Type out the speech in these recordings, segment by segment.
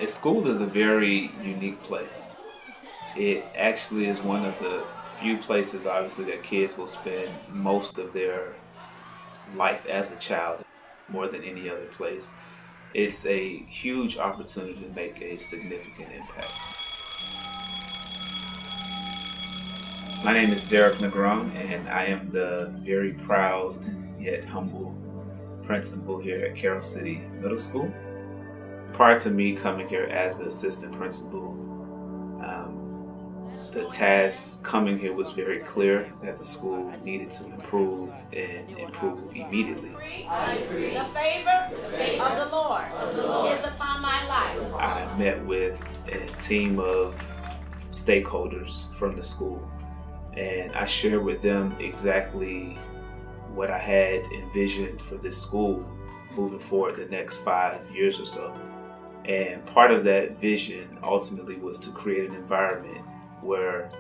A school is a very unique place. It actually is one of the few places, obviously, that kids will spend most of their life as a child more than any other place. It's a huge opportunity to make a significant impact. My name is Derek Negron, and I am the very proud yet humble principal here at Carroll City Middle School. Prior to me coming here as the assistant principal, the task coming here was very clear that the school needed to improve and improve immediately. I agree. The favor of the Lord is upon my life. I met with a team of stakeholders from the school, and I shared with them exactly what I had envisioned for this school moving forward the next 5 years or so. And part of that vision ultimately was to create an environment where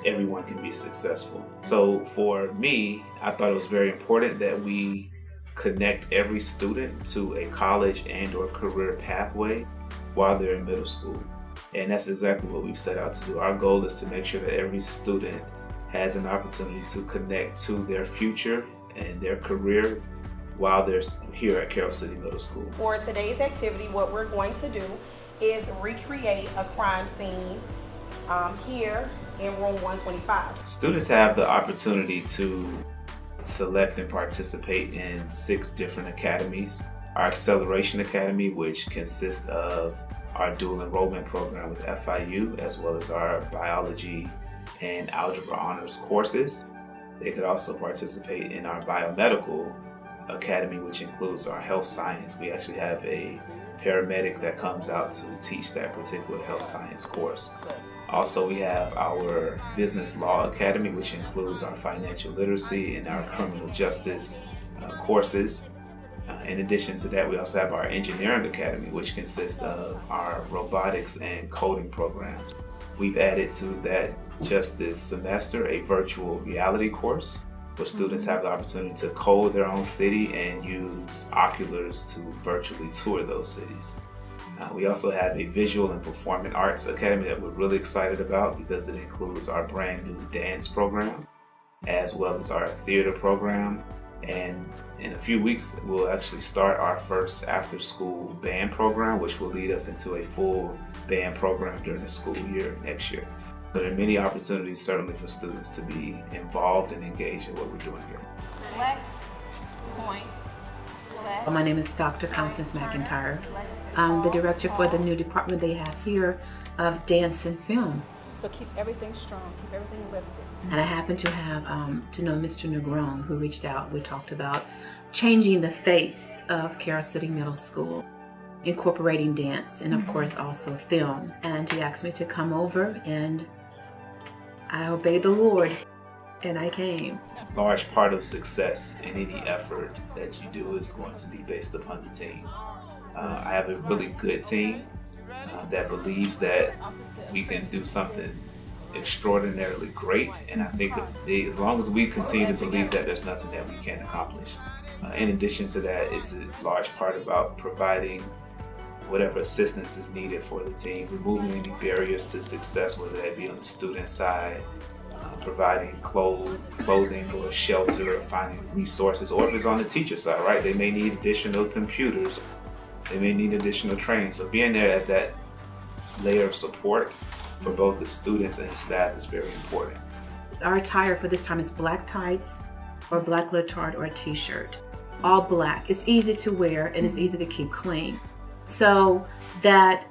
everyone can be successful. So for me, I thought it was very important that we connect every student to a college and or career pathway while they're in middle school. And that's exactly what we've set out to do. Our goal is to make sure that every student has an opportunity to connect to their future and their career while they're here at Carroll City Middle School. For today's activity, what we're going to do is recreate a crime scene here in room 125. Students have the opportunity to select and participate in 6 different academies. Our Acceleration Academy, which consists of our dual enrollment program with FIU, as well as our biology and algebra honors courses. They could also participate in our biomedical academy, which includes our health science. We actually have a paramedic that comes out to teach that particular health science course. Also, we have our business law academy, which includes our financial literacy and our criminal justice courses. In addition to that, we also have our engineering academy, which consists of our robotics and coding programs. We've added to that just this semester a virtual reality course where students have the opportunity to code their own city and use oculars to virtually tour those cities. We also have a visual and performing arts academy that we're really excited about because it includes our brand new dance program as well as our theater program. And in a few weeks, we'll actually start our first after-school band program, which will lead us into a full band program during the school year next year. So there are many opportunities certainly for students to be involved and engaged in what we're doing here. Flex, point, flex. My name is Dr. Constance McIntyre. I'm the director for the new department they have here of dance and film. So keep everything strong, keep everything lifted. And I happen to have to know Mr. Negron, who reached out. We talked about changing the face of Carroll City Middle School, incorporating dance and of course also film. And he asked me to come over, and I obeyed the Lord and I came. A large part of success in any effort that you do is going to be based upon the team. I have a really good team that believes that we can do something extraordinarily great, and I think as long as we continue to believe that, there's nothing that we can't accomplish. In addition to that, it's a large part about providing whatever assistance is needed for the team, removing any barriers to success, whether that be on the student side, providing clothing or shelter, or finding resources, or if it's on the teacher side, right? They may need additional computers, they may need additional training. So being there as that layer of support for both the students and the staff is very important. Our attire for this time is black tights or black leotard or a t-shirt. All black. It's easy to wear and it's easy to keep clean, so that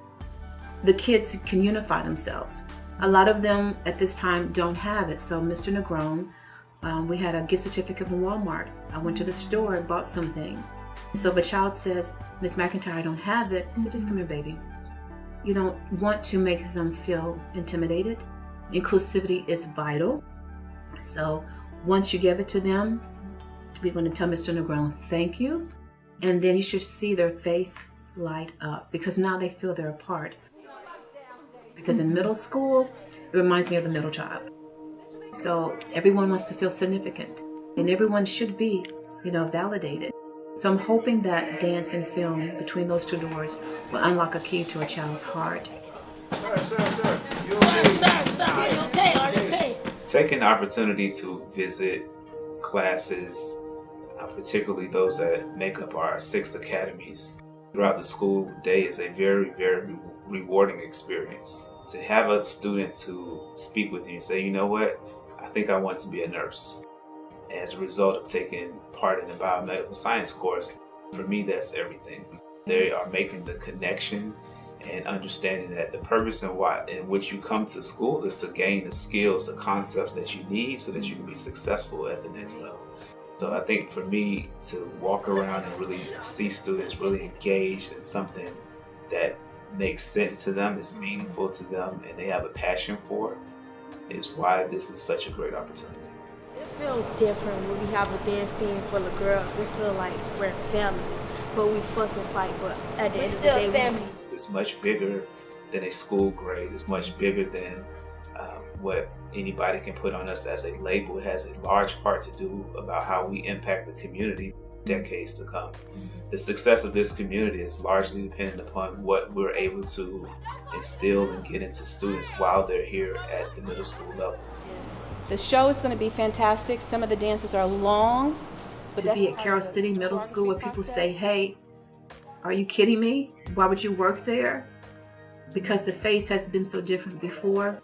the kids can unify themselves. A lot of them at this time don't have it. So Mr. Negron, we had a gift certificate from Walmart. I went to the store and bought some things. So if a child says, Miss McIntyre, I don't have it, I said, just come here, baby. You don't want to make them feel intimidated. Inclusivity is vital. So once you give it to them, we're going to tell Mr. Negron, thank you. And then you should see their face light up because now they feel they're a part. Because in middle school, it reminds me of the middle child. So everyone wants to feel significant and everyone should be, validated. So I'm hoping that dance and film, between those two doors, will unlock a key to a child's heart. Sir, are you okay? Are you okay? Taking the opportunity to visit classes, particularly those that make up our 6 academies, throughout the school day is a very, very rewarding experience. To have a student to speak with you and say, you know what, I think I want to be a nurse. As a result of taking part in the biomedical science course, for me, that's everything. They are making the connection and understanding that the purpose in which you come to school is to gain the skills, the concepts that you need so that you can be successful at the next level. So I think for me to walk around and really see students really engaged in something that makes sense to them, is meaningful to them, and they have a passion for it, is why this is such a great opportunity. It feels different when we have a dance team full of girls. It feels like we're family, but we fuss and fight, but at the end of the day, family. It's much bigger than a school grade. It's much bigger than what anybody can put on us as a label. It has a large part to do about how we impact the community decades to come. The success of this community is largely dependent upon what we're able to instill and get into students while they're here at the middle school level. The show is going to be fantastic. Some of the dances are long. But to be at Carroll City Middle School where people say, hey, are you kidding me? Why would you work there? Because the face has been so different before.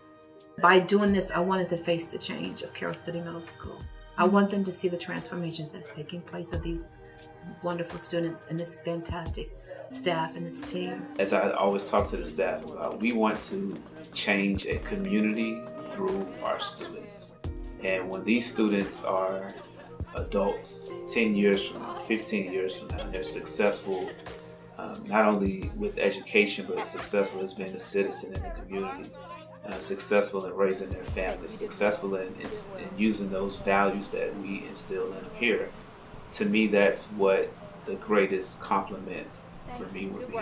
By doing this, I wanted the face to change of Carroll City Middle School. I want them to see the transformations that's taking place of these wonderful students and this fantastic staff and this team. As I always talk to the staff about, we want to change a community through our students. And when these students are adults 10 years from now, 15 years from now, they're successful not only with education, but successful as being a citizen in the community, successful in raising their families, successful in using those values that we instill in them here. To me, that's what the greatest compliment for me would be.